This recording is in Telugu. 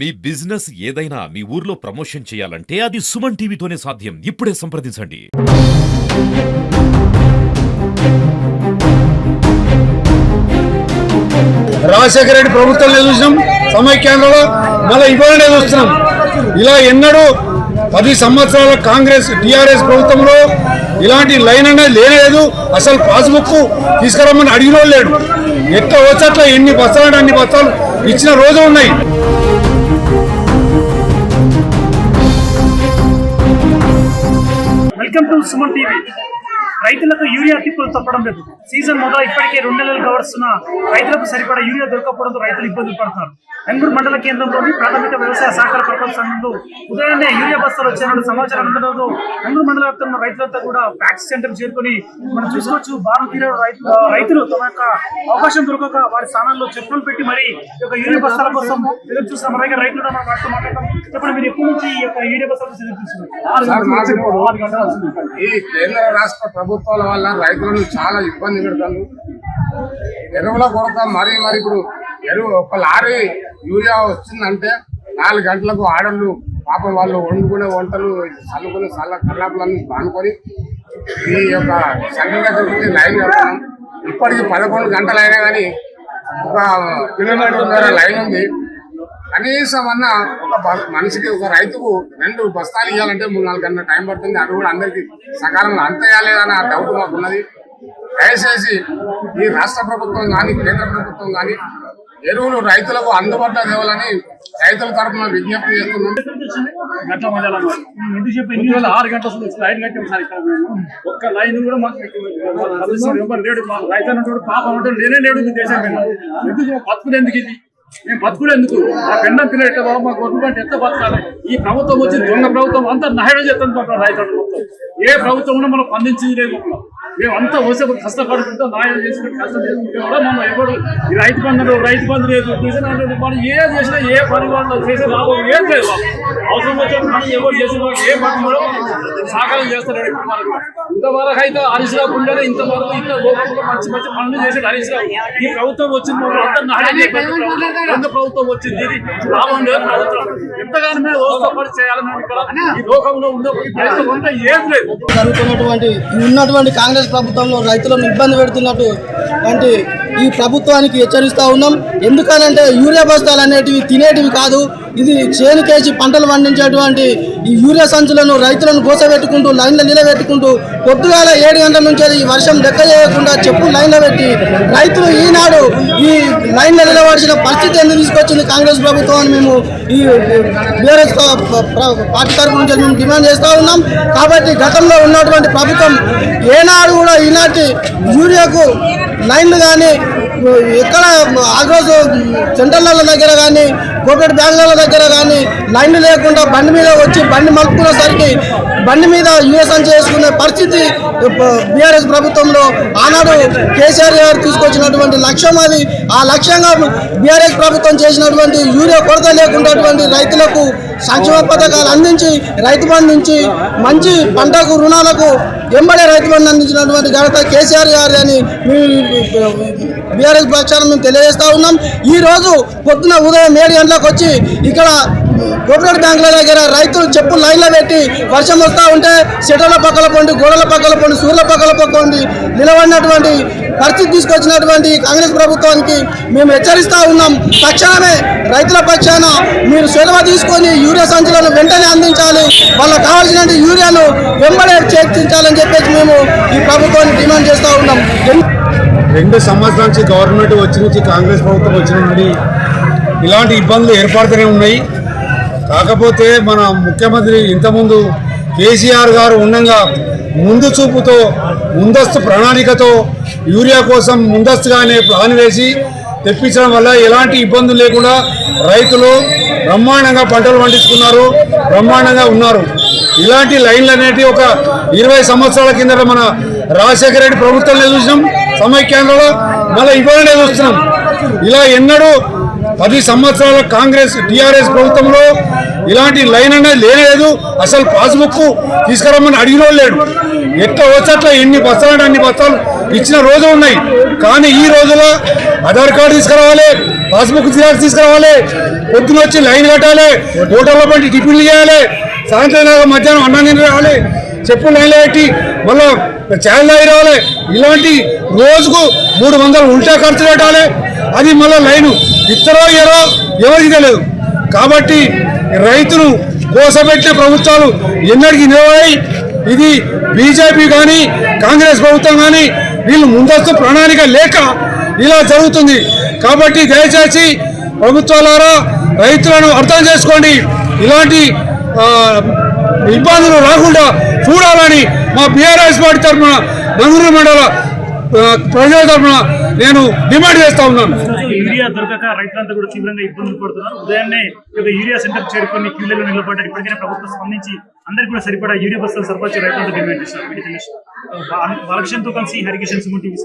మీ బిజినెస్ ఏదైనా మీ ఊర్లో ప్రమోషన్ చేయాలంటే అది సుమన్ టీవీతోనే సాధ్యం. ఇప్పుడే సంప్రదించండి. రాజశేఖర రెడ్డి ప్రభుత్వంలో చూసినాం, సమైక్యాంధ్రలో మళ్ళీ ఇవ్వాలనే చూస్తున్నాం. ఇలా ఎన్నడూ 10 సంవత్సరాల కాంగ్రెస్ టీఆర్ఎస్ ప్రభుత్వంలో ఇలాంటి లైన్ అనేది లేనేలేదు. అసలు పాస్బుక్ తీసుకురమ్మని అడిగిన వాళ్ళు లేడు. ఎట్లా వచ్చట్ల ఎన్ని బస్తాలు అన్ని బస్తాలు ఇచ్చిన రోజు ఉన్నాయి. Welcome to Suman TV. రైతులకు యూరియా తిప్పులు తప్పడం లేదు. సీజన్ మొదలు ఇప్పటికే 2 నెలలు కావస్తున్న రైతులకు సరిపడా యూరియా దొరకకపోవడంతో రైతులు ఇబ్బందులు పడుతున్నారు. ఎంగూరు మండల కేంద్రంలోని ప్రాథమిక వ్యవసాయ సహకార ప్రపంచ సంఘంలో ఉదయాన్నే యూరియా బస్తాలు వచ్చారన్న సమాచారం అందడంతో ఎంగూరు మండల వ్యాప్తంగా రైతులంతా కూడా ఫ్యాక్స్ సెంటర్ చేరుకొని మనం చూసుకోవచ్చు. బారు తీరే రైతులు తమ యొక్క అవకాశం దొరకక వారి స్థానాల్లో చెప్పులు పెట్టి మరి ఈ యొక్క యూరియా బస్తాల కోసం ఎదురు చూస్తున్నాం. అలాగే రైతులు వాటితో మాట్లాడతాం. చెప్పండి, మీరు ఎప్పటి నుంచి ఈ యొక్క యూరియా బస్తాల కోసం ఎదురు చూస్తున్నారు? ఈ కేంద్ర రాష్ట్ర ప్రభుత్వాల వల్ల రైతులను చాలా ఇబ్బంది పెడతారు. ఎరువుల కొరత మరి ఇప్పుడు ఒక లారీ యూరియా వచ్చిందంటే 4 గంటలకు ఆర్డర్లు పాపం వాళ్ళు వండుకునే వంటలు చల్లుకునే కల్లాపులన్నీ బానుకొని ఈ యొక్క సెంటర్ దగ్గర నుంచి లైన్ కడతాం. ఇప్పటికి 11 గంటలు అయినా కానీ ఒక కిలోమీటర్ లైన్ ఉంది. కనీసం అన్న ఒక మనిషికి ఒక రైతుకు 2 బస్తాలు ఇవ్వాలంటే 3-4 గంటల టైం పడుతుంది. అది కూడా అందరికి సకాలంలో అంతేయాలేదన్న డౌట్ మాకున్నది. దయచేసి ఈ రాష్ట్ర ప్రభుత్వం కానీ కేంద్ర ప్రభుత్వం కానీ ఎరువులు రైతులకు అందుబాటులో తేవాలని రైతుల తరఫున విజ్ఞప్తి చేస్తున్నాం. 6 గంటల లైన్ కట్టాం సార్. ఇక్కడ ఒక్క లైన్ కూడా మాకు లేడు. రైతు అన్నట్టు పాపం అంటే లేనే లేడు. దేశం ఎందుకు బతుకులు ఎందుకు ఇది? మేము బతుకులు ఎందుకు? ఆ పెండం పిల్లలు బాబు మా గవర్నమెంట్ ఎంత బతకాలి? ఈ ప్రభుత్వం వచ్చి దొంగ ప్రభుత్వం అంతా నహేడ చేస్తాను రైతులు మొత్తం. ఏ ప్రభుత్వం కూడా మనం స్పందించింది లేదు. మేము అంతా వస్తే కష్టపడుకుంటూ నాయం చేసుకుంటూ కష్టం చేసుకుంటే కూడా మనం ఎవరు రైతు బంధు లేదు. మనం ఏ చేసినా ఏ పని వాళ్ళు చేసే లాభం ఏం లేదు. అవసరం వచ్చిన పని ఎవరు చేసిన ఏ పని కూడా సహకారం చేస్తారు. ఇంతవరకు అయితే హరీష్ రావు ఉండేది. ఇంతవరకు ఇంత లోపల మంచి మంచి పనులు చేసేది హరీష్ రావు. ఈ ప్రభుత్వం వచ్చింది కేంద్ర ప్రభుత్వం వచ్చింది. ఇది లాభం లేదు. ప్రభుత్వం ఎంతగానో మేము ఓస్తపడి చేయాలని ఇక్కడ ఈ లోకంలో ఉండే ఏం లేదు. ఉన్నటువంటి కాంగ్రెస్ ప్రభుత్వంలో రైతులను ఇబ్బంది పెడుతున్నట్టు అంటే ఈ ప్రభుత్వానికి హెచ్చరిస్తూ ఉన్నాం. ఎందుకనంటే యూరియా బస్తాలు అనేటివి తినేటివి కాదు. ఇది చేనుకేసి పంటలు పండించేటువంటి ఈ యూరియా సంచులను రైతులను గోసబెట్టుకుంటూ లైన్లో నిలబెట్టుకుంటూ పొద్దుగాల 7 గంటల నుంచి ఈ వర్షం లెక్క చేయకుండా చెప్పులు లైన్లో పెట్టి రైతులు ఈనాడు ఈ లైన్లో నిలబడిన పరిస్థితి ఎందుకు తీసుకొచ్చింది కాంగ్రెస్ ప్రభుత్వం అని మేము ఈ బీఆర్ఎస్ పార్టీ తరఫు నుంచి మేము డిమాండ్ చేస్తూ ఉన్నాం. కాబట్టి గతంలో ఉన్నటువంటి ప్రభుత్వం ఏనాడు కూడా ఈనాటి యూరియాకు లైన్లు కానీ ఎక్కడ ఆగ్రోజు సెంటర్ల దగ్గర కానీ కోపరేట్ బ్యాంకుల దగ్గర కానీ లైన్లు లేకుండా బండి మీద వచ్చి బండి మలుపుకునేసరికి బండి మీద యూఎస్ఎన్ చేసుకునే పరిస్థితి బీఆర్ఎస్ ప్రభుత్వంలో ఆనాడు కేసీఆర్ గారు తీసుకొచ్చినటువంటి లక్ష్యం అది. ఆ లక్ష్యంగా బీఆర్ఎస్ ప్రభుత్వం చేసినటువంటి యూరియా కొరత లేకున్నటువంటి రైతులకు సంక్షేమ పథకాలు అందించి రైతు బంధు నుంచి మంచి పంటకు రుణాలకు ఎంబడే రైతు బంధు అందించినటువంటి ఘనత కేసీఆర్ గారు అని బీఆర్ఎస్ పక్షాన మేము తెలియజేస్తూ ఉన్నాం. ఈ రోజు పొద్దున ఉదయం 7 గంటలకు వచ్చి ఇక్కడ కోఆపరేటివ్ బ్యాంకుల దగ్గర రైతులు చెప్పులు లైన్లో పెట్టి వర్షం వస్తూ ఉంటే చెట్ల పక్కల పొండి గోడల పక్కల పొండి సూర్యుల పక్కల పొండి నిలబడినటువంటి పరిస్థితి తీసుకొచ్చినటువంటి కాంగ్రెస్ ప్రభుత్వానికి మేము హెచ్చరిస్తూ ఉన్నాం. తక్షణమే రైతుల పక్షాన మీరు చొరవ తీసుకొని యూరియా సంచులను వెంటనే అందించాలి. వాళ్ళకు కావాల్సిన యూరియాను వెంబడే చేర్చించాలని చెప్పేసి మేము ఈ ప్రభుత్వాన్ని డిమాండ్ చేస్తూ ఉన్నాం. 2 సంవత్సరాల నుంచి గవర్నమెంట్ వచ్చి నుంచి కాంగ్రెస్ ప్రభుత్వం వచ్చిన నుండి ఇలాంటి ఇబ్బందులు ఏర్పడుతూనే ఉన్నాయి. కాకపోతే మన ముఖ్యమంత్రి ఇంతకుముందు కేసీఆర్ గారు ఉండగా ముందు చూపుతో ముందస్తు ప్రణాళికతో యూరియా కోసం ముందస్తుగానే ప్లాన్ వేసి తెప్పించడం వల్ల ఎలాంటి ఇబ్బందులు లేకుండా రైతులు బ్రహ్మాండంగా పంటలు పండించుకున్నారు, బ్రహ్మాండంగా ఉన్నారు. ఇలాంటి లైన్లు అనేటివి ఒక 20 సంవత్సరాల కిందట మన రాజశేఖర రెడ్డి ప్రభుత్వంలో చూసినాం, సమైక్యాంధ్రలో మళ్ళీ ఇవ్వాలనే చూస్తున్నాం. ఇలా ఎన్నడూ 10 సంవత్సరాల కాంగ్రెస్ టీఆర్ఎస్ ప్రభుత్వంలో ఇలాంటి లైన్ అనేది లేనేలేదు. అసలు పాస్బుక్ తీసుకురమ్మని అడిగిన వాళ్ళు లేడు. ఎట్లా వచ్చట్ల ఎన్ని బస్తాలు అన్ని బస్తాలు ఇచ్చిన రోజు ఉన్నాయి. కానీ ఈ రోజులో ఆధార్ కార్డు తీసుకురావాలి, పాస్బుక్ జిరాక్స్ తీసుకురావాలి, పొద్దున వచ్చి లైన్ కట్టాలి, హోటల్లో పట్టి టిఫిన్లు చేయాలి, సాయంత్రం దాకా మధ్యాహ్నం అన్నం తిని రావాలి, చెప్పులు లైన్లో పెట్టి మళ్ళీ ఛాయలు తాగి రావాలి. ఇలాంటి రోజుకు 300 ఉల్టా ఖర్చు పెట్టాలి. అది మళ్ళీ లైను ఇస్తారో ఇయ్యరో ఎవరికి తెలియదు. కాబట్టి రైతును కోసపెట్టిన ప్రభుత్వాలు ఎన్నటికీ నిలవాయి. ఇది బీజేపీ కానీ కాంగ్రెస్ ప్రభుత్వం కానీ వీళ్ళు ముందస్తు ప్రణాళిక లేక ఇలా జరుగుతుంది. కాబట్టి దయచేసి ప్రభుత్వాలారా రైతులను అర్థం చేసుకోండి. ఇలాంటి ఇబ్బందులు రాకుండా చూడాలని మా బీఆర్ఎస్ పార్టీ తరఫున నందమూరి మండల ప్రజల తరఫున నేను డిమాండ్ చేస్తా ఉన్నాను. యూరియా దొరకక రైతులంతా కూడా తీవ్రంగా ఇబ్బందులు పడుతున్నారు. ఉదయాన్నే యూరియా సెంటర్ చేరుకొని క్యూలలో నిలబడ్డారు. ఇప్పటికైనా ప్రభుత్వం స్పందించి అందరికీ కూడా సరిపడా యూరియా బస్తాలు సరఫరా రైతులంతా డిమాండ్ చేస్తున్నారు. బాలకృష్ణతో కలిసి హరికిషన్ సుమన్ టీవీ.